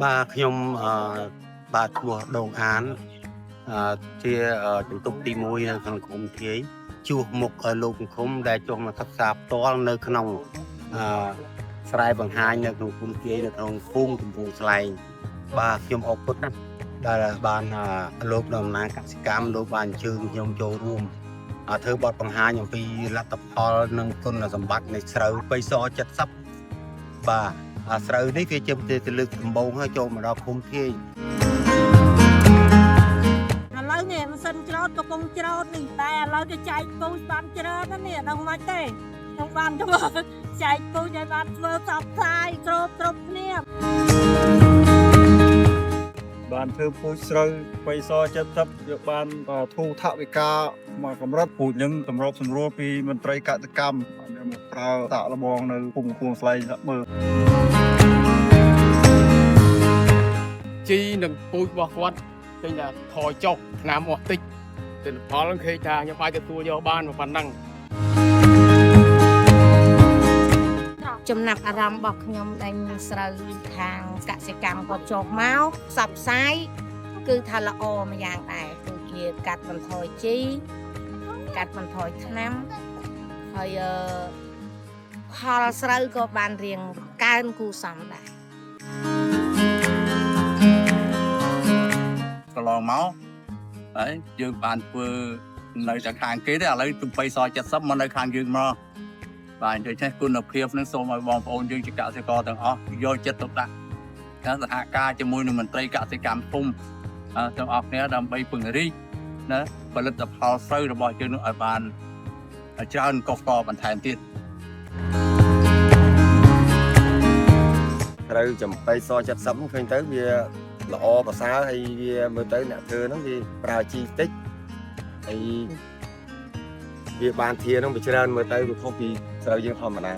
Baខ្ញុំបាទឈ្មោះដងអានជាជំទប់ទី1នៅក្នុងក្រុមធាយជួសមុខលោកសង្គមដែលចុះមកសិក្សាផ្ទាល់នៅក្នុងស្រែបង្ហាញនៅក្នុងក្រុមធាយនៅក្នុងភូមិកំពង់ស្លែងបាទខ្ញុំអរគុណណាស់ដែលបានលោកតំណាងកសិកម្មលោកបានអញ្ជើញខ្ញុំចូលរួមធ្វើបទបង្ហាញអំពីលទ្ធផលនិងគុណសម្បត្តិនៃស្រូវបៃស70បាទស្រូវនេះវាជាទៅលើកដំបូងហើយចូលមកដល់ភូមិធាយឥឡូវនេះម៉ាស៊ីនច្រូតកំពុងច្រូតនេះតែឥឡូវគេចែកពូជបានច្រើនណាស់នេះដល់មិនទេខ្ញុំបានធ្វើចែកពូជឲ្យបានធ្វើសពផ្សាយគ្រប់គ្នាបានធ្វើពូជស្រូវបៃស70យកបានធូរថវិកាមកកម្រិតពូជនឹងសម្របសម្រួលពីមន្ត្រីកសិកម្មមកប្រើតាក់លបងនៅភូមិគួងស្លែងមើលជីនឹងពូជរបស់គាត់ឃើញថាថយចុះឆ្នាំអស់តិចទិន្នផលឃើញថាខ្ញុំអាចទទួលយកបានប៉ុណ្ណឹងចំណាប់អារម្មណ៍របស់ខ្ញុំដែលស្រូវខាងកសិកម្មគាត់ចុះមកផ្សព្វផ្សាយគឺថាល្អម្យ៉ាងដែរគឺជាកាត់បន្ថយជីកាត់បន្ថយថ្នាំហើយផលស្រូវក៏បានរៀងកើនគួរសមដែរកន្លងមកហើយយើងបានធ្វើនៅខាងគេទេឥឡូវទំបៃស70មកនៅខាងយើងមកបាទដូច្នេះគុណភាពនឹងសូមឲ្យបងប្អូនយើងជាកសិករទាំងអស់យកចិត្តទុកដាក់ការសហការជាមួយនឹងមន្ត្រីកសិកម្មភូមិទាំងអស់គ្នាដើម្បីពង្រីកណាផលិតផលស្រូវរបស់យើងនឹងឲ្យបានច្រើនកុសកបន្ថែមទៀតត្រូវចំបៃស70ឃើញទៅវាល្អប្រសើរហើយវាមើលទៅអ្នកធ្វើហ្នឹងវាប្រើជីតិចហើយវាបានធាហ្នឹងវាច្រើនមើលទៅវាខុសពីស្រូវយើងធម្មតា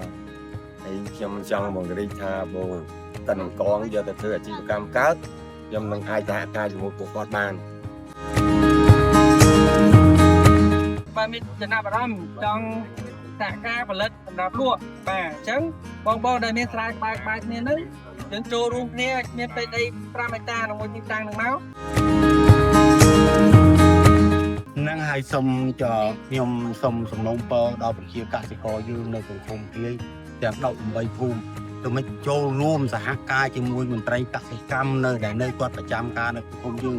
ហើយខ្ញុំចង់បង្រៀនថាបងតើនឹងកងយកទៅធ្វើអាជីវកម្មកើតខ្ញុំនឹងអាចសហការជាមួយពួកគាត់បានបាទមានចំណាប់អារម្មណ៍ចង់សហការផលិតសម្រាប់លក់បាទអញ្ចឹងបងដែលមានស្រែក្បែរគ្នានឹងយើងចូលរួមគ្នាមានដី5ហិកតានៅមួយទីតាំងនឹងមកនឹងហើយសូមខ្ញុំសូមសំណូមពរដល់ប្រជាកសិករយើងនៅក្នុងភូមិធាយទាំង18ភូមិទៅចូលរួមសហការជាមួយមន្ត្រីកសិកម្មនៅគាត់ប្រចាំការនៅភូមិយើង